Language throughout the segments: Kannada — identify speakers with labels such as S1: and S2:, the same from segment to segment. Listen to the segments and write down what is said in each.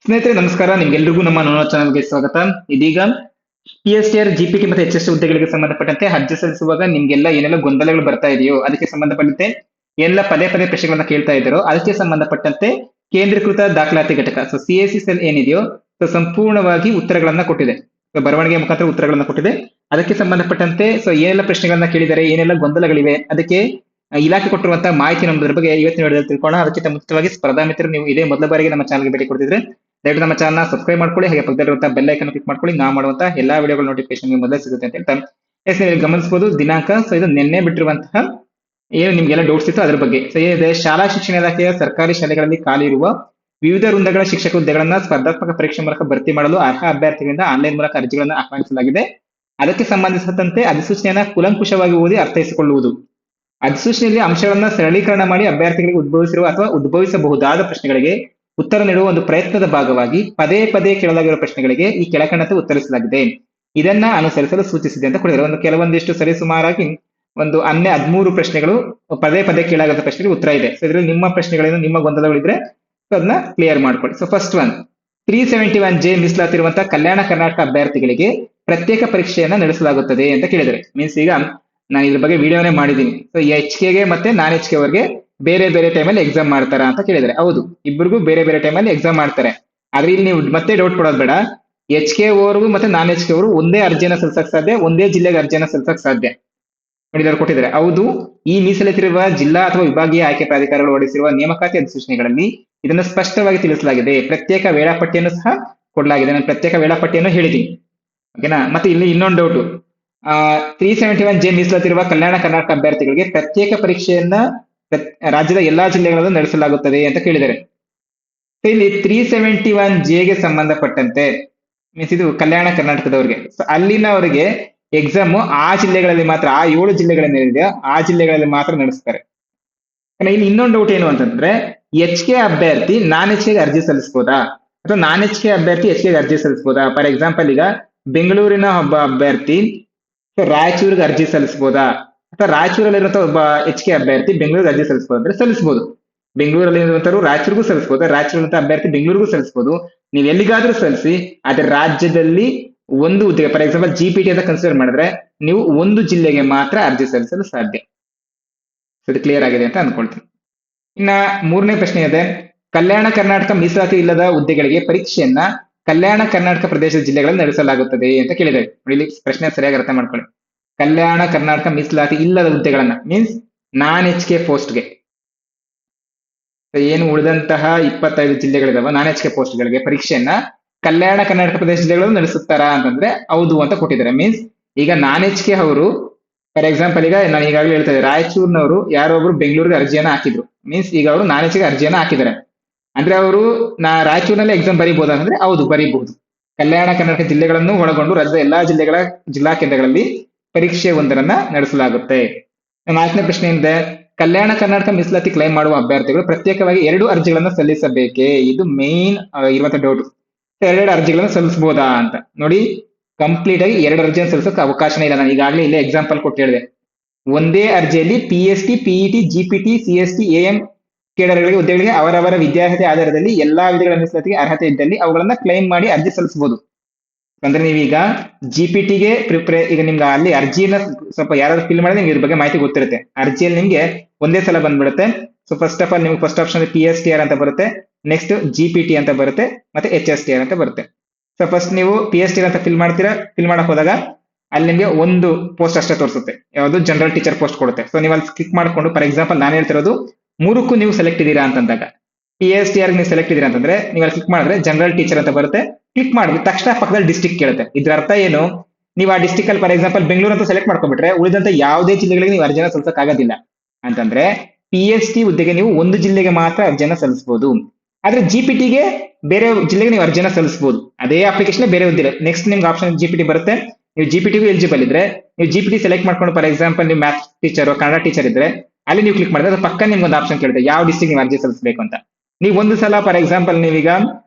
S1: ಸ್ನೇಹಿತರೆ ನಮಸ್ಕಾರ, ನಿಮ್ಗೆಲ್ರಿಗೂ ನಮ್ಮ ನೋಡೋ ಚಾನಲ್ಗೆ ಸ್ವಾಗತ. ಇದೀಗ PSTR GPT ಮತ್ತೆ HS ಹುದ್ದೆಗಳಿಗೆ ಸಂಬಂಧಪಟ್ಟಂತೆ ಅರ್ಜಿ ಸಲ್ಲಿಸುವಾಗ ನಿಮ್ಗೆಲ್ಲ ಏನೆಲ್ಲ ಗೊಂದಲಗಳು ಬರ್ತಾ ಇದೆಯೋ ಅದಕ್ಕೆ ಸಂಬಂಧಪಟ್ಟಂತೆ ಎಲ್ಲ ಪದೇ ಪದೇ ಪ್ರಶ್ನೆಗಳನ್ನ ಕೇಳ್ತಾ ಇದ್ದಾರೋ ಅದಕ್ಕೆ ಸಂಬಂಧಪಟ್ಟಂತೆ ಕೇಂದ್ರೀಕೃತ ದಾಖಲಾತಿ ಘಟಕ CAC ಸೆಲ್ ಏನಿದೆಯೋ ಸಂಪೂರ್ಣವಾಗಿ ಉತ್ತರಗಳನ್ನ ಕೊಟ್ಟಿದೆ. ಬರವಣಿಗೆ ಮುಖಾಂತರ ಉತ್ತರಗಳನ್ನ ಕೊಟ್ಟಿದೆ. ಅದಕ್ಕೆ ಸಂಬಂಧಪಟ್ಟಂತೆ ಏನೆಲ್ಲ ಪ್ರಶ್ನೆಗಳನ್ನ ಕೇಳಿದ್ದಾರೆ, ಏನೆಲ್ಲ ಗೊಂದಲಗಳಿವೆ, ಅದಕ್ಕೆ ಇಲಾಖೆ ಕೊಟ್ಟಿರುವಂತಹ ಮಾಹಿತಿ ನಮ್ಮದ್ರ ಬಗ್ಗೆ ಇವತ್ತಿನ ವಿಡಿಯೋದಲ್ಲಿ ತಿಳ್ಕೊಳ್ಳೋಣ. ಅದಕ್ಕಿಂತ ಮುಂಚಿತವಾಗಿ ಸ್ಪರ್ಧಾ ಮಿತ್ರರು ನೀವು ಇದೇ ಮೊದಲ ಬಾರಿಗೆ ನಮ್ಮ ಚಾನಲ್ಗೆ ಭೇಟಿ ಕೊಡ್ತಿದ್ರೆ ದಯವಿಟ್ಟು ನಮ್ಮ ಚಾನಲ್ ಸಬ್ಸ್ಕ್ರೈಬ್ ಮಾಡ್ಕೊಳ್ಳಿ, ಹಾಗೆ ಪಕ್ಕದಲ್ಲಿರುವಂತಹ ಬೆಲ್ ಐಕನ್ ಕ್ಲಿಕ್ ಮಾಡ್ಕೊಳ್ಳಿ. ನಾವು ಮಾಡುವಂತಹ ಎಲ್ಲಾ ವಿಡಿಯೋಗಳ ನೋಟಿಫಿಕೇಶನ್ ಮೊದಲೇ ಸಿಗುತ್ತೆ ಅಂತ ಹೇಳ್ತಾ ನೀವು ಗಮನಿಸಬಹುದು ದಿನಾಂಕ. ಇದು ನಿನ್ನೆ ಬಿಟ್ಟಿರುವಂತಹ ಏನು ನಿಮ್ಗೆಲ್ಲ ಡೌಟ್ಸ್ ಇತ್ತು ಅದ್ರ ಬಗ್ಗೆ. ಏನಿದೆ, ಶಾಲಾ ಶಿಕ್ಷಣ ಇಲಾಖೆಯ ಸರ್ಕಾರಿ ಶಾಲೆಗಳಲ್ಲಿ ಖಾಲಿ ಇರುವ ವಿವಿಧ ವೃಂದಗಳ ಶಿಕ್ಷಕ ಹುದ್ದೆಗಳನ್ನ ಸ್ಪರ್ಧಾತ್ಮಕ ಪರೀಕ್ಷೆ ಮೂಲಕ ಭರ್ತಿ ಮಾಡಲು ಅರ್ಹ ಅಭ್ಯರ್ಥಿಗಳಿಂದ ಆನ್ಲೈನ್ ಮೂಲಕ ಅರ್ಜಿಗಳನ್ನು ಆಹ್ವಾನಿಸಲಾಗಿದೆ. ಅದಕ್ಕೆ ಸಂಬಂಧಿಸಿದಂತೆ ಅಧಿಸೂಚನೆಯನ್ನ ಕೂಲಂಕುಷವಾಗಿ ಓದಿ ಅರ್ಥೈಸಿಕೊಳ್ಳುವುದು. ಅಧಿಸೂಚನೆಯಲ್ಲಿ ಅಂಶಗಳನ್ನ ಸರಳೀಕರಣ ಮಾಡಿ ಅಭ್ಯರ್ಥಿಗಳಿಗೆ ಉದ್ಭವಿಸಿರುವ ಅಥವಾ ಉದ್ಭವಿಸಬಹುದಾದ ಪ್ರಶ್ನೆಗಳಿಗೆ ಉತ್ತರ ನೀಡುವ ಒಂದು ಪ್ರಯತ್ನದ ಭಾಗವಾಗಿ ಪದೇ ಪದೇ ಕೇಳಲಾಗಿರುವ ಪ್ರಶ್ನೆಗಳಿಗೆ ಈ ಕೆಳಕಂಡಂತೆ ಉತ್ತರಿಸಲಾಗಿದೆ. ಇದನ್ನ ಅನುಸರಿಸಲು ಸೂಚಿಸಿದೆ ಅಂತ ಕೊಟ್ಟಿದ್ದಾರೆ. ಕೆಲವೊಂದಿಷ್ಟು ಸರಿಸುಮಾರಾಗಿ 13 ಪ್ರಶ್ನೆಗಳು ಪದೇ ಪದೇ ಕೇಳಲಾದ ಪ್ರಶ್ನೆಗೆ ಉತ್ತರ ಇದೆ. ಇದರಲ್ಲಿ ನಿಮ್ಮ ಪ್ರಶ್ನೆಗಳೇನು, ನಿಮ್ಮ ಗೊಂದಲಗಳಿದ್ರೆ ಅದನ್ನ ಕ್ಲಿಯರ್ ಮಾಡ್ಕೊಳ್ಳಿ. First one, 371J ಮೀಸಲಾತಿರುವಂತಹ Kalyana Karnataka ಅಭ್ಯರ್ಥಿಗಳಿಗೆ ಪ್ರತ್ಯೇಕ ಪರೀಕ್ಷೆಯನ್ನ ನಡೆಸಲಾಗುತ್ತದೆ ಅಂತ ಕೇಳಿದರೆ. ಮೀನ್ಸ್ ಈಗ ನಾನು ಇದ್ರ ಬಗ್ಗೆ ವಿಡಿಯೋನೇ ಮಾಡಿದ್ದೀನಿ. HKಗೆ ಮತ್ತೆ ನಾನ್ HK ಅವರಿಗೆ ಬೇರೆ ಬೇರೆ ಟೈಮಲ್ಲಿ ಎಕ್ಸಾಮ್ ಮಾಡ್ತಾರ ಅಂತ ಕೇಳಿದರೆ. ಹೌದು, ಇಬ್ಬರಿಗೂ ಬೇರೆ ಬೇರೆ ಟೈಮಲ್ಲಿ ಎಕ್ಸಾಮ್ ಮಾಡ್ತಾರೆ. ಆದ್ರೆ ಇಲ್ಲಿ ನೀವು ಮತ್ತೆ ಡೌಟ್ ಪಡೋದು ಬೇಡ. HK ಅವರಿಗೂ ಮತ್ತೆ ನಾನ್ HK ಅವರು ಒಂದೇ ಅರ್ಜಿಯನ್ನ ಸಲ್ಲಿಸಕ್ ಸಾಧ್ಯ, ಒಂದೇ ಜಿಲ್ಲೆಗೆ ಅರ್ಜಿಯನ್ನ ಸಲ್ಲಿಸಕ್ ಸಾಧ್ಯ. ನೋಡಿದವರು ಕೊಟ್ಟಿದ್ದಾರೆ. ಹೌದು, ಈ ಮೀಸಲಿಟ್ಟಿರುವ ಜಿಲ್ಲಾ ಅಥವಾ ವಿಭಾಗೀಯ ಆಯ್ಕೆ ಪ್ರಾಧಿಕಾರಗಳು ಹೊರಡಿಸಿರುವ ನೇಮಕಾತಿ ಅಧಿಸೂಚನೆಗಳಲ್ಲಿ ಇದನ್ನು ಸ್ಪಷ್ಟವಾಗಿ ತಿಳಿಸಲಾಗಿದೆ. ಪ್ರತ್ಯೇಕ ವೇಳಾಪಟ್ಟಿಯನ್ನು ಸಹ ಕೊಡಲಾಗಿದೆ. ನಾನು ಪ್ರತ್ಯೇಕ ವೇಳಾಪಟ್ಟಿಯನ್ನು ಹೇಳಿದ್ದೀನಿ. ಓಕೆನಾ. ಮತ್ತೆ ಇಲ್ಲಿ ಇನ್ನೊಂದು ಡೌಟು, 371J ಮೀಸಲಾತಿರುವ ಕಲ್ಯಾಣ ಕರ್ನಾಟಕ ಅಭ್ಯರ್ಥಿಗಳಿಗೆ ಪ್ರತ್ಯೇಕ ಪರೀಕ್ಷೆಯನ್ನ ರಾಜ್ಯದ ಎಲ್ಲಾ ಜಿಲ್ಲೆಗಳಲ್ಲೂ ನಡೆಸಲಾಗುತ್ತದೆ ಅಂತ ಕೇಳಿದ್ದಾರೆ. ಇಲ್ಲಿ 371Jಗೆ ಸಂಬಂಧಪಟ್ಟಂತೆ ಮೀನ್ಸ್ ಇದು ಕಲ್ಯಾಣ ಕರ್ನಾಟಕದವ್ರಿಗೆ, ಅಲ್ಲಿನವರಿಗೆ ಎಕ್ಸಾಮ್ ಆ ಜಿಲ್ಲೆಗಳಲ್ಲಿ ಮಾತ್ರ, ಆ 7 ಜಿಲ್ಲೆಗಳೇನಿದೆಯೋ ಆ ಜಿಲ್ಲೆಗಳಲ್ಲಿ ಮಾತ್ರ ನಡೆಸ್ತಾರೆ. ಇಲ್ಲಿ ಇನ್ನೊಂದು ಡೌಟ್ ಏನು ಅಂತಂದ್ರೆ, HK ಅಭ್ಯರ್ಥಿ ನಾನ್ HKಗೆ ಅರ್ಜಿ ಸಲ್ಲಿಸಬಹುದಾ ಅಥವಾ ನಾನ್ HK ಅಭ್ಯರ್ಥಿ HKಗೆ ಅರ್ಜಿ ಸಲ್ಲಿಸಬಹುದಾ? ಫಾರ್ ಎಕ್ಸಾಂಪಲ್, ಈಗ ಬೆಂಗಳೂರಿನ ಒಬ್ಬ ಅಭ್ಯರ್ಥಿ ರಾಯಚೂರಿಗೆ ಅರ್ಜಿ ಸಲ್ಲಿಸಬಹುದಾ ಅಥವಾ ರಾಯಚೂರಲ್ಲಿರುವಂತಹ ಒಬ್ಬ HK ಅಭ್ಯರ್ಥಿ ಬೆಂಗಳೂರಿಗೆ ಅರ್ಜಿ ಸಲ್ಲಿಸಬಹುದು ಅಂದ್ರೆ ಸಲ್ಲಿಸಬಹುದು. ಬೆಂಗಳೂರಲ್ಲಿ ಇರುವಂತರು ರಾಯಚೂರಿಗೂ ಸಲ್ಲಿಸಬಹುದು, ರಾಯಚೂರಿನ ಅಭ್ಯರ್ಥಿ ಬೆಂಗಳೂರಿಗೂ ಸಲ್ಲಿಸಬಹುದು. ನೀವು ಎಲ್ಲಿಗಾದ್ರೂ ಸಲ್ಲಿಸಿ, ಆದ್ರೆ ರಾಜ್ಯದಲ್ಲಿ ಒಂದು ಹುದ್ದೆಗೆ, ಫಾರ್ ಎಕ್ಸಾಂಪಲ್ GPT ಅಂತ ಕನ್ಸಿಡರ್ ಮಾಡಿದ್ರೆ ನೀವು ಒಂದು ಜಿಲ್ಲೆಗೆ ಮಾತ್ರ ಅರ್ಜಿ ಸಲ್ಲಿಸಲು ಸಾಧ್ಯ. ಇದು ಕ್ಲಿಯರ್ ಆಗಿದೆ ಅಂತ ಅನ್ಕೊಳ್ತೀನಿ. ಇನ್ನ ಮೂರನೇ ಪ್ರಶ್ನೆ ಇದೆ, ಕಲ್ಯಾಣ ಕರ್ನಾಟಕ ಮೀಸಲಾತಿ ಇಲ್ಲದ ಹುದ್ದೆಗಳಿಗೆ ಪರೀಕ್ಷೆಯನ್ನ ಕಲ್ಯಾಣ ಕರ್ನಾಟಕ ಪ್ರದೇಶದ ಜಿಲ್ಲೆಗಳಲ್ಲಿ ನಡೆಸಲಾಗುತ್ತದೆ ಅಂತ ಕೇಳಿದ್ದಾರೆ. ಇಲ್ಲಿ ಪ್ರಶ್ನೆ ಸರಿಯಾಗಿ ಅರ್ಥ ಮಾಡ್ಕೊಳ್ಳಿ. ಕಲ್ಯಾಣ ಕರ್ನಾಟಕ ಮೀಸಲಾತಿ ಇಲ್ಲದ ಹುದ್ದೆಗಳನ್ನ ಮೀನ್ಸ್ ನಾನ್ HK ಪೋಸ್ಟ್ಗೆ, ಏನು ಉಳಿದಂತಹ 25 ಜಿಲ್ಲೆಗಳಿದಾವ ನಾನ್ HK ಪೋಸ್ಟ್ಗಳಿಗೆ ಪರೀಕ್ಷೆಯನ್ನ ಕಲ್ಯಾಣ ಕರ್ನಾಟಕ ಪ್ರದೇಶ ಜಿಲ್ಲೆಗಳು ನಡೆಸುತ್ತಾರಾ ಅಂತಂದ್ರೆ ಹೌದು ಅಂತ ಕೊಟ್ಟಿದ್ದಾರೆ. ಮೀನ್ಸ್ ಈಗ ನಾನ್ HK ಅವರು, ಫಾರ್ ಎಕ್ಸಾಂಪಲ್, ಈಗ ನಾನು ಈಗಾಗಲೇ ಹೇಳ್ತಾ ಇದ್ದೆ, ರಾಯಚೂರಿನವರು ಯಾರೊಬ್ರು ಬೆಂಗಳೂರಿಗೆ ಅರ್ಜಿಯನ್ನ ಹಾಕಿದ್ರು. ಮೀನ್ಸ್ ಈಗ ಅವರು ನಾನ್ HK ಅರ್ಜಿಯನ್ನ ಹಾಕಿದ್ದಾರೆ ಅಂದ್ರೆ ಅವರು ರಾಯಚೂರಿನಲ್ಲಿ ಎಕ್ಸಾಮ್ ಬರೀಬಹುದು ಅಂತಂದ್ರೆ ಹೌದು, ಬರೀಬಹುದು. ಕಲ್ಯಾಣ ಕರ್ನಾಟಕ ಜಿಲ್ಲೆಗಳನ್ನು ಒಳಗೊಂಡು ರಾಜ್ಯದ ಎಲ್ಲಾ ಜಿಲ್ಲಾ ಕೇಂದ್ರಗಳಲ್ಲಿ ಪರೀಕ್ಷೆ ಒಂದರನ್ನ ನಡೆಸಲಾಗುತ್ತೆ. 4ನೇ ಪ್ರಶ್ನೆಯಿಂದ, ಕಲ್ಯಾಣ ಕರ್ನಾಟಕ ಮೀಸಲಾತಿ ಕ್ಲೈಮ್ ಮಾಡುವ ಅಭ್ಯರ್ಥಿಗಳು ಪ್ರತ್ಯೇಕವಾಗಿ 2 ಅರ್ಜಿಗಳನ್ನು ಸಲ್ಲಿಸಬೇಕೇ? ಇದು ಮೇನ್ ಇರುವಂತಹ ಡೌಟ್. 2 ಅರ್ಜಿಗಳನ್ನು ಸಲ್ಲಿಸಬಹುದಾ ಅಂತ ನೋಡಿ. ಕಂಪ್ಲೀಟ್ ಆಗಿ 2 ಅರ್ಜಿಯನ್ನು ಸಲ್ಲಿಸೋಕೆ ಅವಕಾಶನೇ ಇಲ್ಲ. ನಾನು ಈಗಾಗಲೇ ಇಲ್ಲೇ ಎಕ್ಸಾಂಪಲ್ ಕೊಟ್ಟು ಹೇಳಿದೆ. ಒಂದೇ ಅರ್ಜಿಯಲ್ಲಿ PST, PET, GPT, CST, AM ಕೇಡರ್ಗಳಿಗೆ ಹುದ್ದೆಗಳಿಗೆ ಅವರವರ ವಿದ್ಯಾರ್ಹತೆ ಆಧಾರದಲ್ಲಿ ಎಲ್ಲಾ ವಿಧಗಳ ಮೀಸಲಾತಿಗೆ ಅರ್ಹತೆ ಇದ್ದಲ್ಲಿ ಅವುಗಳನ್ನ ಕ್ಲೈಮ್ ಮಾಡಿ ಅರ್ಜಿ ಸಲ್ಲಿಸಬಹುದು. ಅಂದ್ರೆ ನೀವೀಗ GPTಗೆ ಈಗ ನಿಮ್ಗೆ ಅಲ್ಲಿ ಅರ್ಜಿಯನ್ನ ಸ್ವಲ್ಪ ಯಾರಾದ್ರೂ ಫಿಲ್ ಮಾಡಿದ್ರೆ ನಿಮ್ಗೆ ಇದ್ರ ಬಗ್ಗೆ ಮಾಹಿತಿ ಗೊತ್ತಿರುತ್ತೆ. ಅರ್ಜಿಯಲ್ಲಿ ನಿಮ್ಗೆ ಒಂದೇ ಸಲ ಬಂದ್ಬಿಡುತ್ತೆ. ಫಸ್ಟ್ ಆಫ್ ಆಲ್ ನಿಮ್ಗೆ ಫಸ್ಟ್ ಆಪ್ಷನ್ PSTR ಅಂತ ಬರುತ್ತೆ, ನೆಕ್ಸ್ಟ್ GPT ಅಂತ ಬರುತ್ತೆ, ಮತ್ತೆ HSTR ಅಂತ ಬರುತ್ತೆ. ಫಸ್ಟ್ ನೀವು PSTR ಅಂತ ಫಿಲ್ ಮಾಡ್ತೀರಾ. ಫಿಲ್ ಮಾಡಕ್ ಹೋದಾಗ ಅಲ್ಲಿ ನಿಮ್ಗೆ ಒಂದು ಪೋಸ್ಟ್ ಅಷ್ಟೇ ತೋರಿಸುತ್ತೆ, ಯಾವುದು ಜನರಲ್ ಟೀಚರ್ ಪೋಸ್ಟ್ ಕೊಡುತ್ತೆ. ನೀವು ಅಲ್ಲಿ ಕ್ಲಿಕ್ ಮಾಡ್ಕೊಂಡು, ಫಾರ್ ಎಕ್ಸಾಂಪಲ್ ನಾನು ಹೇಳ್ತಿರೋದು 3ಕ್ಕೂ ನೀವು ಸೆಲೆಕ್ಟ್ ಇದೀರಾ ಅಂತಂದಾಗ, PSTR ನೀವು ಸೆಲೆಕ್ಟ್ ಇದೀರಾ ಅಂತಂದ್ರೆ ನೀವು ಅಲ್ಲಿ ಕ್ಲಿಕ್ ಮಾಡಿದ್ರೆ ಜನರಲ್ ಟೀಚರ್ ಅಂತ ಬರುತ್ತೆ. ಕ್ಲಿಕ್ ಮಾಡಿದ್ರೆ ತಕ್ಷಣ ಪಕ್ಕದಲ್ಲಿ ಡಿಸ್ಟ್ರಿಕ್ಟ್ ಕೇಳುತ್ತೆ. ಇದ್ರ ಅರ್ಥ ಏನು, ನೀವು ಆ ಡಿಸ್ಟ್ರಿಕ್ಟ್ ಅಲ್ಲಿ ಫಾರ್ ಎಕ್ಸಾಂಪಲ್ ಬೆಂಗಳೂರು ಅಂತ ಸೆಲೆಕ್ಟ್ ಮಾಡ್ಕೊಂಡ್ಬಿಟ್ರೆ ಉಳಿದಂತ ಯಾವುದೇ ಜಿಲ್ಲೆಗಳಿಗೆ ನೀವು ಅರ್ಜಿನ ಸಲ್ಲಿಸಕ್ ಆಗೋದಿಲ್ಲ. ಅಂತಂದ್ರೆ PST ಹುದ್ದೆಗೆ ನೀವು ಒಂದು ಜಿಲ್ಲೆಗೆ ಮಾತ್ರ ಅರ್ಜಿನ ಸಲ್ಲಿಸಬಹುದು. ಆದ್ರೆ GPTಗೆ ಬೇರೆ ಜಿಲ್ಲೆಗೆ ನೀವು ಅರ್ಜಿನ ಸಲ್ಲಿಸಬಹುದು. ಅದೇ ಅಪ್ಲಿಕೇಶನ್ ಬೇರೆ ಹುದ್ದೆ. ನೆಕ್ಸ್ಟ್ ನಿಮ್ಗೆ ಆಪ್ಷನ್ GPT ಬರುತ್ತೆ. ನೀವು GPTಗೂ ಎಲಿಜಿಬಲ್ ಇದ್ರೆ ನೀವು GPT ಸೆಲೆಕ್ಟ್ ಮಾಡ್ಕೊಂಡು, ಫಾರ್ ಎಕ್ಸಾಂಪಲ್ ನೀವು ಮ್ಯಾಥ್ಸ್ ಟೀಚರ್, ಕನ್ನಡ ಟೀಚರ್ ಇದ್ರೆ ಅಲ್ಲಿ ನೀವು ಕ್ಲಿಕ್ ಮಾಡಿದ್ರೆ ಪಕ್ಕ ನಿಮ್ಗೆ ಒಂದು ಆಪ್ಷನ್ ಕೇಳುತ್ತೆ ಯಾವ ಡಿಸ್ಟ್ರಿಕ್ಟ್ ನೀವು ಅರ್ಜಿ ಸಲ್ಲಿಸಬೇಕು ಅಂತ. ನೀವು ಒಂದು ಸಲ ಫಾರ್ ಎಕ್ಸಾಂಪಲ್ ನೀವೀಗ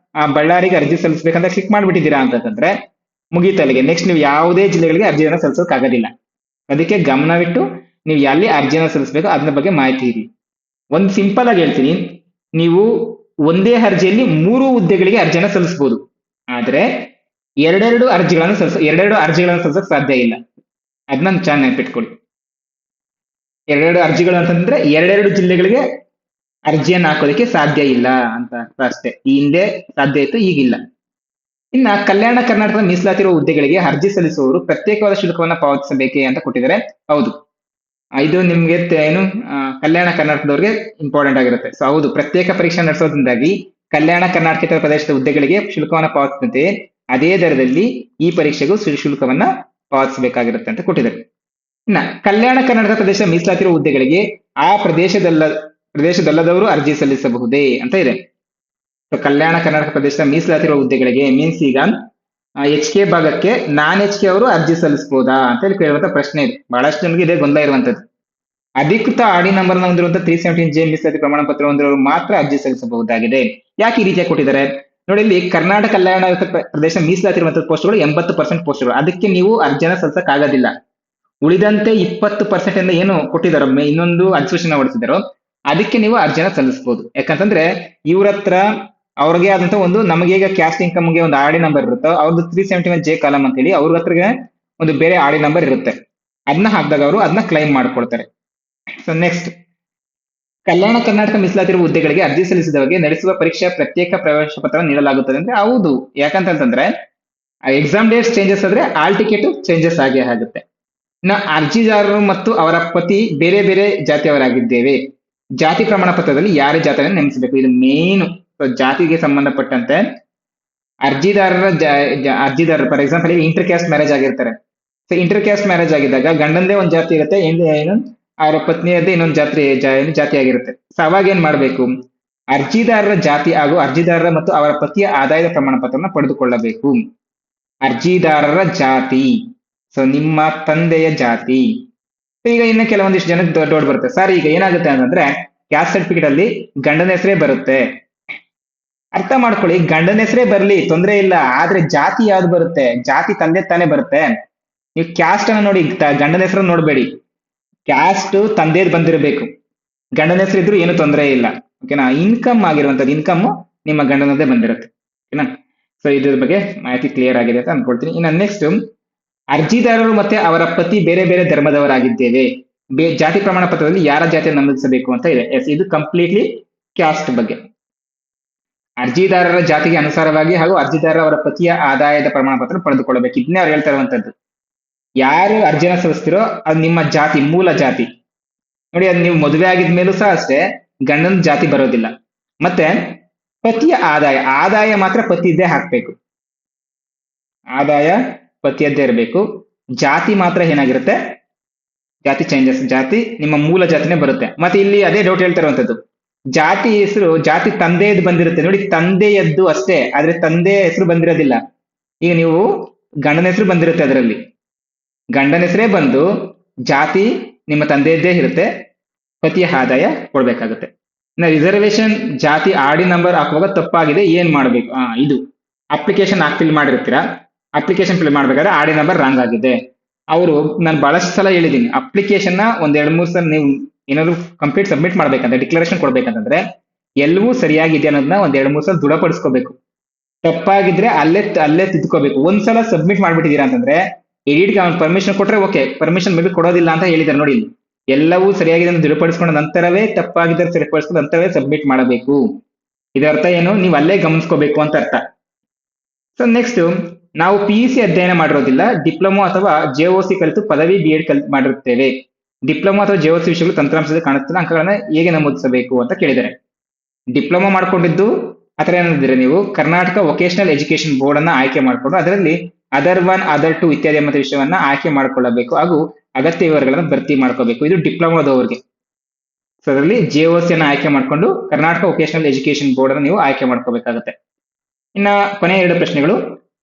S1: ಬಳ್ಳಾರಿಗೆ ಅರ್ಜಿ ಸಲ್ಲಿಸಬೇಕಂತ ಕ್ಲಿಕ್ ಮಾಡ್ಬಿಟ್ಟಿದ್ದೀರಾ ಅಂತಂದ್ರೆ ಮುಗೀತಲ್ಲಿಗೆ. ನೆಕ್ಸ್ಟ್ ನೀವು ಯಾವುದೇ ಜಿಲ್ಲೆಗಳಿಗೆ ಅರ್ಜಿಯನ್ನು ಸಲ್ಲಿಸೋಕೆ ಆಗೋದಿಲ್ಲ. ಅದಕ್ಕೆ ಗಮನವಿಟ್ಟು ನೀವು ಎಲ್ಲಿ ಅರ್ಜಿಯನ್ನು ಸಲ್ಲಿಸಬೇಕು ಅದನ್ನ ಬಗ್ಗೆ ಮಾಹಿತಿ ಇರಿ. ಒಂದು ಸಿಂಪಲ್ ಆಗಿ ಹೇಳ್ತೀನಿ, ನೀವು ಒಂದೇ ಅರ್ಜಿಯಲ್ಲಿ 3 ಹುದ್ದೆಗಳಿಗೆ ಅರ್ಜಿಯನ್ನು ಸಲ್ಲಿಸಬಹುದು. ಆದ್ರೆ ಎರಡೆರಡು ಅರ್ಜಿಗಳನ್ನು ಸಲ್ಲಿಸಕ್ ಸಾಧ್ಯ ಇಲ್ಲ. ಅದನ್ನ ಚೆನ್ನಾಗಿ ನೆನ್ಪಿಟ್ಕೊಳ್ಳಿ. ಎರಡೆರಡು ಅರ್ಜಿಗಳು ಅಂತಂದ್ರೆ ಎರಡೆರಡು ಜಿಲ್ಲೆಗಳಿಗೆ ಅರ್ಜಿಯನ್ನು ಹಾಕೋದಕ್ಕೆ ಸಾಧ್ಯ ಇಲ್ಲ ಅಂತ ಅರ್ಥ ಅಷ್ಟೇ. ಈ ಹಿಂದೆ ಸಾಧ್ಯ ಇತ್ತು, ಈಗಿಲ್ಲ. ಇನ್ನ ಕಲ್ಯಾಣ ಕರ್ನಾಟಕದ ಮೀಸಲಾತಿರುವ ಹುದ್ದೆಗಳಿಗೆ ಅರ್ಜಿ ಸಲ್ಲಿಸುವವರು ಪ್ರತ್ಯೇಕವಾದ ಶುಲ್ಕವನ್ನ ಪಾವತಿಸಬೇಕೇ ಅಂತ ಕೊಟ್ಟಿದ್ದಾರೆ. ಹೌದು, ಇದು ನಿಮ್ಗೆ ಏನು ಕಲ್ಯಾಣ ಕರ್ನಾಟಕದವ್ರಿಗೆ ಇಂಪಾರ್ಟೆಂಟ್ ಆಗಿರುತ್ತೆ. ಸೊ ಹೌದು, ಪ್ರತ್ಯೇಕ ಪರೀಕ್ಷೆ ನಡೆಸೋದ್ರಿಂದಾಗಿ ಕಲ್ಯಾಣ ಕರ್ನಾಟಕೇತರ ಪ್ರದೇಶದ ಹುದ್ದೆಗಳಿಗೆ ಶುಲ್ಕವನ್ನ ಪಾವತಿಸಿದಂತೆ ಅದೇ ದರದಲ್ಲಿ ಈ ಪರೀಕ್ಷೆಗೂ ಶುಲ್ಕವನ್ನ ಪಾವತಿಸಬೇಕಾಗಿರುತ್ತೆ ಅಂತ ಕೊಟ್ಟಿದ್ದಾರೆ. ಇನ್ನ ಕಲ್ಯಾಣ ಕರ್ನಾಟಕ ಪ್ರದೇಶ ಮೀಸಲಾತಿರುವ ಹುದ್ದೆಗಳಿಗೆ ಆ ಪ್ರದೇಶದಲ್ಲದವರು ಅರ್ಜಿ ಸಲ್ಲಿಸಬಹುದೇ ಅಂತ ಇದೆ. ಕಲ್ಯಾಣ ಕರ್ನಾಟಕ ಪ್ರದೇಶದ ಮೀಸಲಾತಿರುವ ಹುದ್ದೆಗಳಿಗೆ ಮೀನ್ಸ್ ಈಗ HK ಭಾಗಕ್ಕೆ HK ಅವರು ಅರ್ಜಿ ಸಲ್ಲಿಸಬಹುದಾ ಅಂತ ಹೇಳಿ ಕೇಳುವಂತ ಪ್ರಶ್ನೆ ಇದೆ. ಬಹಳಷ್ಟು ಜನರಿಗೆ ಇದೇ ಗೊಂದಲ ಇರುವಂತದ್ದು. ಅಧಿಕೃತ ಆಡಿ ನಂಬರ್ ಹೊಂದಿರುವಂತಹ 317J ಮೀಸಲಾತಿ ಪ್ರಮಾಣ ಪತ್ರ ಹೊಂದಿರೋರು ಮಾತ್ರ ಅರ್ಜಿ ಸಲ್ಲಿಸಬಹುದಾಗಿದೆ. ಯಾಕೆ ಈ ರೀತಿಯಾಗಿ ಕೊಟ್ಟಿದ್ದಾರೆ ನೋಡಿ, ಇಲ್ಲಿ ಕರ್ನಾಟಕ ಕಲ್ಯಾಣ ಪ್ರದೇಶ ಮೀಸಲಾತಿ ಇರುವಂತಹ ಪೋಸ್ಟ್ಗಳು 80% ಪೋಸ್ಟ್ಗಳು. ಅದಕ್ಕೆ ನೀವು ಅರ್ಜಿನ ಸಲ್ಲಿಸಕ್ ಆಗೋದಿಲ್ಲ. ಉಳಿದಂತೆ 20% ಏನು ಕೊಟ್ಟಿದಾರೋ ಇನ್ನೊಂದು ಅಧಿಸೂಚನೆ ಹೊರಡಿಸಿದಾರೋ ಅದಕ್ಕೆ ನೀವು ಅರ್ಜಿನ ಸಲ್ಲಿಸಬಹುದು. ಯಾಕಂತಂದ್ರೆ ಇವ್ರ ಹತ್ರ ಅವ್ರಿಗೆ ಆದಂತ ಒಂದು, ನಮಗೆ ಈಗ ಕ್ಯಾಸ್ಟ್ ಇನ್ಕಮ್ಗೆ ಒಂದು ಆಡಿ ನಂಬರ್ ಇರುತ್ತೋ, ಅವ್ರದ್ದು 371J ಕಾಲಮ್ ಅಂತ ಹೇಳಿ ಅವ್ರ ಹತ್ರ ಒಂದು ಬೇರೆ ಆಡಿ ನಂಬರ್ ಇರುತ್ತೆ. ಅದನ್ನ ಹಾಕಿದಾಗ ಅವರು ಅದನ್ನ ಕ್ಲೈಮ್ ಮಾಡ್ಕೊಳ್ತಾರೆ. ಸೊ ನೆಕ್ಸ್ಟ್, ಕಲ್ಯಾಣ ಕರ್ನಾಟಕ ಮೀಸಲಾತಿರುವ ಹುದ್ದೆಗಳಿಗೆ ಅರ್ಜಿ ಸಲ್ಲಿಸಿದವರಿಗೆ ನಡೆಸುವ ಪರೀಕ್ಷೆಯ ಪ್ರತ್ಯೇಕ ಪ್ರವೇಶ ಪತ್ರ ನೀಡಲಾಗುತ್ತದೆ ಅಂದ್ರೆ ಹೌದು. ಯಾಕಂತಂದ್ರೆ ಎಕ್ಸಾಮ್ ಡೇಟ್ಸ್ ಚೇಂಜಸ್ ಆದ್ರೆ ಆಲ್ ಟಿಕೆಟ್ ಚೇಂಜಸ್ ಆಗೇ ಆಗುತ್ತೆ. ಇನ್ನು ಅರ್ಜಿದಾರರು ಮತ್ತು ಅವರ ಪತಿ ಬೇರೆ ಬೇರೆ ಜಾತಿಯವರಾಗಿದ್ದೇವೆ, ಜಾತಿ ಪ್ರಮಾಣ ಪತ್ರದಲ್ಲಿ ಯಾರ ಜಾತಿಯನ್ನು ನೇಮಿಸಬೇಕು. ಇದು ಮೇನ್ ಜಾತಿಗೆ ಸಂಬಂಧಪಟ್ಟಂತೆ ಅರ್ಜಿದಾರರ for example inter caste marriage ಆಗಿರ್ತಾರೆ. ಸೊ ಇಂಟರ್ ಕ್ಯಾಸ್ಟ್ ಮ್ಯಾರೇಜ್ ಆಗಿದ್ದಾಗ ಗಂಡಂದೇ ಒಂದು ಜಾತಿ ಇರುತ್ತೆ, ಏನು ಅವರ ಪತ್ನಿಯದ್ದೇ ಇನ್ನೊಂದು ಜಾತಿ ಆಗಿರುತ್ತೆ. ಸೊ ಅವಾಗ ಏನ್ ಮಾಡ್ಬೇಕು, ಅರ್ಜಿದಾರರ ಜಾತಿ ಹಾಗೂ ಅರ್ಜಿದಾರರ ಮತ್ತು ಅವರ ಪತಿಯ ಆದಾಯದ ಪ್ರಮಾಣ ಪತ್ರವನ್ನು ಪಡೆದುಕೊಳ್ಳಬೇಕು. ಅರ್ಜಿದಾರರ ಜಾತಿ, ಸೊ ನಿಮ್ಮ ತಂದೆಯ ಜಾತಿ. ಈಗ ಇನ್ನು ಕೆಲವೊಂದಿಷ್ಟು ಜನಕ್ಕೆ ಡೌಟ್ ಬರುತ್ತೆ, ಸರ್ ಈಗ ಏನಾಗುತ್ತೆ ಅಂತಂದ್ರೆ ಕ್ಯಾಸ್ಟ್ ಸರ್ಟಿಫಿಕೇಟ್ ಅಲ್ಲಿ ಗಂಡನ ಹೆಸರೇ ಬರುತ್ತೆ. ಅರ್ಥ ಮಾಡ್ಕೊಳ್ಳಿ, ಗಂಡನ ಹೆಸರೇ ಬರ್ಲಿ ತೊಂದರೆ ಇಲ್ಲ, ಆದ್ರೆ ಜಾತಿ ಯಾವ್ದು ಬರುತ್ತೆ, ಜಾತಿ ತಂದೆ ತಾನೇ ಬರುತ್ತೆ. ನೀವು ಕ್ಯಾಸ್ಟ್ ಅನ್ನ ನೋಡಿ, ಗಂಡನ ಹೆಸರು ನೋಡ್ಬೇಡಿ. ಕ್ಯಾಸ್ಟ್ ತಂದೆದ್ ಬಂದಿರಬೇಕು, ಗಂಡನ ಹೆಸರು ಇದ್ರು ಏನು ತೊಂದರೆ ಇಲ್ಲ. ಓಕೆನಾ. ಇನ್ಕಮ್ ಆಗಿರುವಂತದ್ದು ಇನ್ಕಮ್ ನಿಮ್ಮ ಗಂಡನದೇ ಬಂದಿರುತ್ತೆ. ಓಕೆನಾ. ಸೊ ಇದ್ರ ಬಗ್ಗೆ ಮಾಹಿತಿ ಕ್ಲಿಯರ್ ಆಗಿದೆ ಅಂತ ಅನ್ಕೊಳ್ತೀನಿ. ಇನ್ನು ನೆಕ್ಸ್ಟ್, ಅರ್ಜಿದಾರರು ಮತ್ತೆ ಅವರ ಪತಿ ಬೇರೆ ಬೇರೆ ಧರ್ಮದವರಾಗಿದ್ದೇವೆ, ಜಾತಿ ಪ್ರಮಾಣ ಪತ್ರದಲ್ಲಿ ಯಾರ ಜಾತಿಯನ್ನು ನಮೂದಿಸಬೇಕು ಅಂತ ಇದೆ. ಎಸ್, ಇದು ಕಂಪ್ಲೀಟ್ಲಿ ಕ್ಯಾಸ್ಟ್ ಬಗ್ಗೆ. ಅರ್ಜಿದಾರರ ಜಾತಿಗೆ ಅನುಸಾರವಾಗಿ ಹಾಗೂ ಅರ್ಜಿದಾರರ ಅವರ ಪತಿಯ ಆದಾಯದ ಪ್ರಮಾಣ ಪತ್ರ ಪಡೆದುಕೊಳ್ಳಬೇಕು. ಇದನ್ನೇ ಅವ್ರು ಹೇಳ್ತಾ ಇರುವಂತದ್ದು. ಯಾರು ಅರ್ಜಿನ ಸಲ್ಲಿಸ್ತಿರೋ ಅದು ನಿಮ್ಮ ಜಾತಿ, ಮೂಲ ಜಾತಿ. ನೋಡಿ, ಅದು ನೀವು ಮದುವೆ ಆಗಿದ್ಮೇಲೂ ಸಹ ಅಷ್ಟೇ ಗಂಡನ ಜಾತಿ ಬರೋದಿಲ್ಲ. ಮತ್ತೆ ಪತಿಯ ಆದಾಯ ಮಾತ್ರ ಪತಿಯದ್ದೇ ಹಾಕ್ಬೇಕು, ಆದಾಯ ಪತಿಯದ್ದೇ ಇರಬೇಕು. ಜಾತಿ ಮಾತ್ರ ಏನಾಗಿರುತ್ತೆ, ಜಾತಿ ಚೇಂಜಸ್, ಜಾತಿ ನಿಮ್ಮ ಮೂಲ ಜಾತಿನೇ ಬರುತ್ತೆ. ಮತ್ತೆ ಇಲ್ಲಿ ಅದೇ ಡೌಟ್ ಹೇಳ್ತಾ ಇರುವಂತದ್ದು, ಜಾತಿ ಹೆಸರು ಜಾತಿ ತಂದೆಯದ್ದು ಬಂದಿರುತ್ತೆ ನೋಡಿ, ತಂದೆಯದ್ದು ಅಷ್ಟೇ, ಆದ್ರೆ ತಂದೆ ಹೆಸರು ಬಂದಿರೋದಿಲ್ಲ. ಈಗ ನೀವು ಗಂಡನ ಹೆಸರು ಬಂದಿರುತ್ತೆ, ಅದರಲ್ಲಿ ಗಂಡನ ಹೆಸರೇ ಬಂದು ಜಾತಿ ನಿಮ್ಮ ತಂದೆಯದ್ದೇ ಇರುತ್ತೆ, ಪತಿಯ ಆದಾಯ ಕೊಡ್ಬೇಕಾಗುತ್ತೆ. ಇನ್ನು ರಿಸರ್ವೇಶನ್ ಜಾತಿ ಆಡಿ ನಂಬರ್ ಹಾಕುವಾಗ ತಪ್ಪಾಗಿದೆ, ಏನ್ ಮಾಡ್ಬೇಕು, ಇದು ಅಪ್ಲಿಕೇಶನ್ ಫಿಲ್ ಮಾಡಿರ್ತೀರಾ, ಅಪ್ಲಿಕೇಶನ್ ಫಿಲ್ ಮಾಡ್ಬೇಕಾದ್ರೆ ಆಡಿ ನಂಬರ್ ರಾಂಗ್ ಆಗಿದೆ. ಅವರು, ನಾನು ಬಹಳಷ್ಟು ಸಲ ಹೇಳಿದ್ದೀನಿ, ಅಪ್ಲಿಕೇಶನ್ ನ ಒಂದ್ 2-3 ಸಲ ನೀವು ಏನಾದ್ರು ಕಂಪ್ಲೀಟ್ ಸಬ್ಮಿಟ್ ಮಾಡ್ಬೇಕಂದ್ರೆ, ಡಿಕ್ಲರೇಷನ್ ಕೊಡ್ಬೇಕಂತಂದ್ರೆ ಎಲ್ಲವೂ ಸರಿಯಾಗಿದೆ ಅನ್ನೋದನ್ನ ಒಂದ್ 2-3 ಸಲ ದೃಢಪಡಿಸ್ಕೋಬೇಕು. ತಪ್ಪಾಗಿದ್ರೆ ಅಲ್ಲೇ ತಿದ್ಕೋಬೇಕು. ಒಂದ್ಸಲ ಸಬ್ಮಿಟ್ ಮಾಡ್ಬಿಟ್ಟಿದೀರಾ ಅಂತಂದ್ರೆ ಎಡಿಟ್ ಪರ್ಮಿಷನ್ ಕೊಟ್ರೆ ಓಕೆ, ಪರ್ಮಿಷನ್ ಮೇಲೆ ಕೊಡೋದಿಲ್ಲ ಅಂತ ಹೇಳಿದ್ದಾರೆ ನೋಡಿ. ಎಲ್ಲವೂ ಸರಿಯಾಗಿದೆ ಅಂತ ದೃಢಪಡಿಸ್ಕೊಂಡ ನಂತರವೇ, ತಪ್ಪಾಗಿದ್ದರೆ ಸರಿಪಡಿಸ್ಕೊಂಡ ನಂತರವೇ ಸಬ್ಮಿಟ್ ಮಾಡಬೇಕು. ಇದರ ಅರ್ಥ ಏನು, ನೀವು ಅಲ್ಲೇ ಗಮನಿಸ್ಕೋಬೇಕು ಅಂತ ಅರ್ಥ. ಸೊ ನೆಕ್ಸ್ಟ್, ನಾವು PUC ಅಧ್ಯಯನ ಮಾಡಿರೋದಿಲ್ಲ, ಡಿಪ್ಲೊಮಾ ಅಥವಾ JOC ಕಲಿತು ಪದವಿ BEd ಮಾಡಿರುತ್ತೇವೆ. ಡಿಪ್ಲೊಮಾ ಅಥವಾ JOC ವಿಷಯಗಳು ತಂತ್ರಾಂಶದಲ್ಲಿ ಕಾಣುತ್ತಿಲ್ಲ, ಅಂಕಗಳನ್ನ ಹೇಗೆ ನಮೂದಿಸಬೇಕು ಅಂತ ಕೇಳಿದ್ದಾರೆ. ಡಿಪ್ಲೊಮಾ ಮಾಡ್ಕೊಂಡಿದ್ದು ಅಥವಾ ಏನಿದ್ರೆ ನೀವು ಕರ್ನಾಟಕ ವೊಕೇಶನಲ್ ಎಜುಕೇಶನ್ ಬೋರ್ಡ್ ಅನ್ನ ಆಯ್ಕೆ ಮಾಡಿಕೊಂಡು ಅದರಲ್ಲಿ ಅದರ್ 1, ಅದರ್ 2 ಇತ್ಯಾದಿ ಮತ್ತು ವಿಷಯವನ್ನ ಆಯ್ಕೆ ಮಾಡಿಕೊಳ್ಳಬೇಕು ಹಾಗೂ ಅಗತ್ಯ ವಿವರಗಳನ್ನು ಭರ್ತಿ ಮಾಡ್ಕೋಬೇಕು. ಇದು ಡಿಪ್ಲೊಮಾದವರಿಗೆ. ಸೊ ಅದರಲ್ಲಿ JOC ಅನ್ನ ಆಯ್ಕೆ ಮಾಡಿಕೊಂಡು ಕರ್ನಾಟಕ ವೊಕೇಶನಲ್ ಎಜುಕೇಶನ್ ಬೋರ್ಡ್ ಅನ್ನು ನೀವು ಆಯ್ಕೆ ಮಾಡ್ಕೋಬೇಕಾಗುತ್ತೆ. ಇನ್ನ ಕೊನೆಯ 2 ಪ್ರಶ್ನೆಗಳು,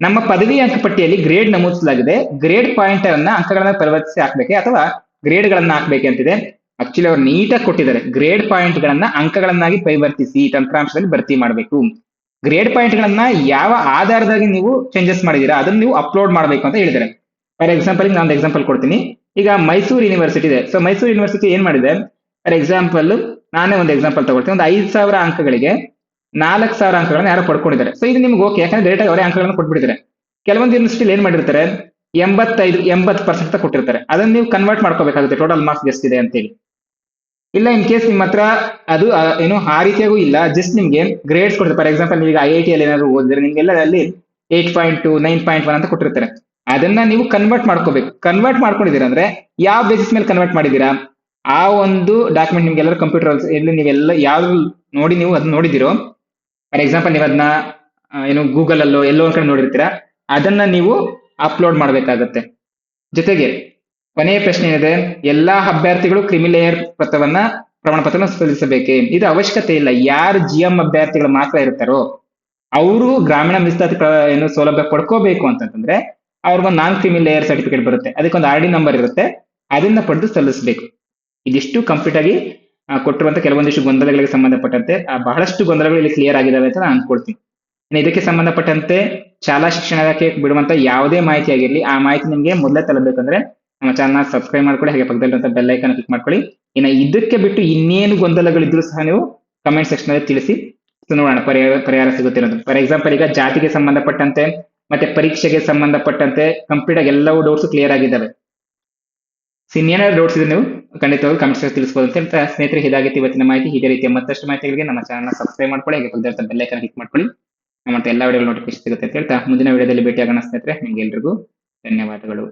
S1: ನಮ್ಮ ಪದವಿ ಅಂಕಪಟ್ಟಿಯಲ್ಲಿ ಗ್ರೇಡ್ ನಮೂದಿಸಲಾಗಿದೆ, ಗ್ರೇಡ್ ಪಾಯಿಂಟರ್ ಅನ್ನ ಅಂಕಗಳನ್ನ ಪರಿವರ್ತಿಸಿ ಹಾಕ್ಬೇಕೆ ಅಥವಾ ಗ್ರೇಡ್ ಗಳನ್ನ ಹಾಕ್ಬೇಕೆ ಅಂತಿದೆ. ಆಕ್ಚುಲಿ ಅವ್ರು ನೀಟಾಗಿ ಕೊಟ್ಟಿದ್ದಾರೆ, ಗ್ರೇಡ್ ಪಾಯಿಂಟ್ ಗಳನ್ನ ಅಂಕಗಳನ್ನಾಗಿ ಪರಿವರ್ತಿಸಿ ತಂತ್ರಾಂಶದಲ್ಲಿ ಭರ್ತಿ ಮಾಡಬೇಕು. ಗ್ರೇಡ್ ಪಾಯಿಂಟ್ ಗಳನ್ನ ಯಾವ ಆಧಾರದಾಗಿ ನೀವು ಚೇಂಜಸ್ ಮಾಡಿದೀರಾ ಅದನ್ನ ನೀವು ಅಪ್ಲೋಡ್ ಮಾಡಬೇಕು ಅಂತ ಹೇಳಿದ್ದಾರೆ. ಫಾರ್ ಎಕ್ಸಾಂಪಲ್ ನಾನು ಎಕ್ಸಾಂಪಲ್ ಕೊಡ್ತೀನಿ. ಈಗ ಮೈಸೂರು ಯೂನಿವರ್ಸಿಟಿ ಇದೆ. ಸೊ ಮೈಸೂರು ಯೂನಿವರ್ಸಿಟಿ ಏನ್ ಮಾಡಿದೆ, ಫಾರ್ ಎಕ್ಸಾಂಪಲ್ ನಾನೇ ಒಂದು ಎಕ್ಸಾಂಪಲ್ ತಗೊಳ್ತೀನಿ. ಒಂದು 5,000 ಅಂಕಗಳಿಗೆ 4,000 ಅಂಕಗಳನ್ನ ಯಾರೋ ಪಡ್ಕೊಂಡಿದ್ದಾರೆ. ಸೊ ಇದು ನಿಮ್ಗೆ ಓಕೆ, ಯಾಕಂದ್ರೆ ಡೈರೆಕ್ಟ್ ಆಗಿ ಅವರೇ ಅಂಕಗಳನ್ನು ಕೊಟ್ಬಿಟ್ಟಿದ್ದಾರೆ. ಕೆಲವೊಂದು ಯೂನಿವರ್ಸಿಟಿ ಏನ್ ಮಾಡಿರ್ತಾರೆ, 85-80% ಕೊಟ್ಟಿರ್ತಾರೆ. ಅದನ್ನ ನೀವು ಕನ್ವರ್ಟ್ ಮಾಡ್ಕೋಬೇಕಾಗುತ್ತೆ ಟೋಟಲ್ ಮಾರ್ಕ್ಸ್ ಎಷ್ಟಿದೆ ಅಂತೇಳಿ. ಇಲ್ಲ ಇನ್ ಕೇಸ್ ನಿಮ್ಮ ಹತ್ರ ಅದು ಏನು ಆ ರೀತಿಯಾಗೂ ಇಲ್ಲ, ಜಸ್ಟ್ ನಿಮ್ಗೆ ಗ್ರೇಡ್ಸ್ ಕೊಡ್ತಾರೆ. ಫಾರ್ ಎಕ್ಸಾಂಪಲ್ ನೀವು ಈಗ IIT ಅಲ್ಲಿ ಏನಾದ್ರು ಓದಿದ್ರೆ ನಿಮ್ಗೆಲ್ಲ ಅಲ್ಲಿ 8.2 9.1 ಅಂತ ಕೊಟ್ಟಿರ್ತಾರೆ. ಅದನ್ನ ನೀವು ಕನ್ವರ್ಟ್ ಮಾಡ್ಕೋಬೇಕು. ಕನ್ವರ್ಟ್ ಮಾಡ್ಕೊಂಡಿದ್ದೀರಾ ಅಂದ್ರೆ ಯಾವ ಬೇಸಿಸ್ ಮೇಲೆ ಕನ್ವರ್ಟ್ ಮಾಡಿದ್ದೀರಾ, ಆ ಒಂದು ಡಾಕ್ಯುಮೆಂಟ್ ನಿಮ್ಗೆ ಎಲ್ಲರೂ ಕಂಪ್ಯೂಟರ್ ಎಲ್ಲಿ ನೀವೆಲ್ಲ ಯಾವ್ದು ನೋಡಿ ನೀವು ಅದನ್ನ ನೋಡಿದಿರೋ, ಫಾರ್ ಎಕ್ಸಾಂಪಲ್ ನೀವು ಅದನ್ನ ಏನು ಗೂಗಲ್ ಅಲ್ಲೋ ಎಲ್ಲೋ ಒಂದ್ ಕಡೆ ನೋಡಿರ್ತೀರಾ, ಅದನ್ನ ನೀವು ಅಪ್ಲೋಡ್ ಮಾಡಬೇಕಾಗತ್ತೆ. ಜೊತೆಗೆ ಕೊನೆಯ ಪ್ರಶ್ನೆ ಏನಿದೆ, ಎಲ್ಲಾ ಅಭ್ಯರ್ಥಿಗಳು ಕ್ರಿಮಿಲೇಯರ್ ಪ್ರಮಾಣ ಪತ್ರವನ್ನು ಸಲ್ಲಿಸಬೇಕೆ? ಇದು ಅವಶ್ಯಕತೆ ಇಲ್ಲ. ಯಾರು GM ಅಭ್ಯರ್ಥಿಗಳು ಮಾತ್ರ ಇರ್ತಾರೋ ಅವರು ಗ್ರಾಮೀಣ ಮೀಸಲಾತಿ ಏನು ಸೌಲಭ್ಯ ಪಡ್ಕೋಬೇಕು ಅಂತಂದ್ರೆ ಅವ್ರಿಗೊಂದು ನಾನ್ ಕ್ರಿಮಿ ಲೇಯರ್ ಸರ್ಟಿಫಿಕೇಟ್ ಬರುತ್ತೆ, ಅದಕ್ಕೊಂದು RD ನಂಬರ್ ಇರುತ್ತೆ, ಅದನ್ನ ಪಡೆದು ಸಲ್ಲಿಸಬೇಕು. ಇದಿಷ್ಟು ಕಂಪ್ಲೀಟ್ ಆಗಿ ಕೊಟ್ಟಿರುವಂತ ಕೆಲವೊಂದಿಷ್ಟು ಗೊಂದಲಗಳಿಗೆ ಸಂಬಂಧಪಟ್ಟಂತೆ ಬಹಳಷ್ಟು ಗೊಂದಲಗಳು ಇಲ್ಲಿ ಕ್ಲಿಯರ್ ಆಗಿದಾವೆ ಅಂತ ನಾನು ಅನ್ಕೊಳ್ತೀನಿ. ಇನ್ನು ಇದಕ್ಕೆ ಸಂಬಂಧಪಟ್ಟಂತೆ ಶಾಲಾ ಶಿಕ್ಷಣ ಇಲಾಖೆ ಬಿಡುವಂತ ಯಾವುದೇ ಮಾಹಿತಿ ಆಗಿರ್ಲಿ, ಆ ಮಾಹಿತಿ ನಿಮ್ಗೆ ಮೊದಲೇ ತಲುಪಬೇಕಂದ್ರೆ ನಮ್ಮ ಚಾನಲ್ ಸಬ್ಸ್ಕ್ರೈಬ್ ಮಾಡ್ಕೊಳ್ಳಿ, ಹಾಗೆ ಪಕ್ಕದಲ್ಲಿರುವಂತ ಬೆಲ್ ಐಕಾನ್ ಕ್ಲಿಕ್ ಮಾಡ್ಕೊಳ್ಳಿ. ಇನ್ನು ಇದಕ್ಕೆ ಬಿಟ್ಟು ಇನ್ನೇನು ಗೊಂದಲಗಳಿದ್ರು ಸಹ ನೀವು ಕಮೆಂಟ್ ಸೆಕ್ಷನ್ ಅಲ್ಲಿ ತಿಳಿಸಿ, ನೋಡೋಣ ಪರಿಹಾರ ಸಿಗುತ್ತೆ ಅನ್ನೋದು. ಫಾರ್ ಎಕ್ಸಾಂಪಲ್ ಈಗ ಜಾತಿಗೆ ಸಂಬಂಧಪಟ್ಟಂತೆ ಮತ್ತೆ ಪರೀಕ್ಷೆಗೆ ಸಂಬಂಧಪಟ್ಟಂತೆ ಕಂಪ್ಲೀಟ್ ಆಗಿ ಎಲ್ಲವೂ ಡೌಟ್ಸ್ ಕ್ಲಿಯರ್ ಆಗಿದ್ದಾವೆ. ಇನ್ನೇನಾದ್ರು ಡೌಟ್ಸ್ ಇದೆ ನೀವು ಖಂಡಿತವಾಗಿ ಕಮೆಂಟ್ಸ್ ತಿಳಿಸಬಹುದು ಅಂತ ಹೇಳ್ತಾ, ಸ್ನೇಹಿತರೆ ಇದಾಗಿತ್ತು ಇವತ್ತಿನ ಮಾಹಿತಿ. ಇದೇ ರೀತಿಯ ಮತ್ತಷ್ಟು ಮಾಹಿತಿಗಳಿಗೆ ನಮ್ಮ ಚಾನಲ್ ಸಬ್ಸ್ಕ್ರೈಬ್ ಮಾಡ್ಕೊಳ್ಳಿ, ಹಾಗೆ ಪಕ್ಕದಲ್ಲಿರುವಂತ ಬೆಲ್ ಐಕಾನ್ ಕ್ಲಿಕ್ ಮಾಡ್ಕೊಳ್ಳಿ. ಮತ್ತೆ ಎಲ್ಲ ವಿಡಿಯೋ ನೋಟಿಫಿಕೇಶನ್ ಸಿಗುತ್ತೆ ಅಂತ ಹೇಳ್ತಾ ಮುಂದಿನ ವಿಡಿಯೋದಲ್ಲಿ ಭೇಟಿಯಾಗೋಣ ಸ್ನೇಹಿತರೆ. ನಿಮ್ಗೆ ಎಲ್ರಿಗೂ ಧನ್ಯವಾದಗಳು.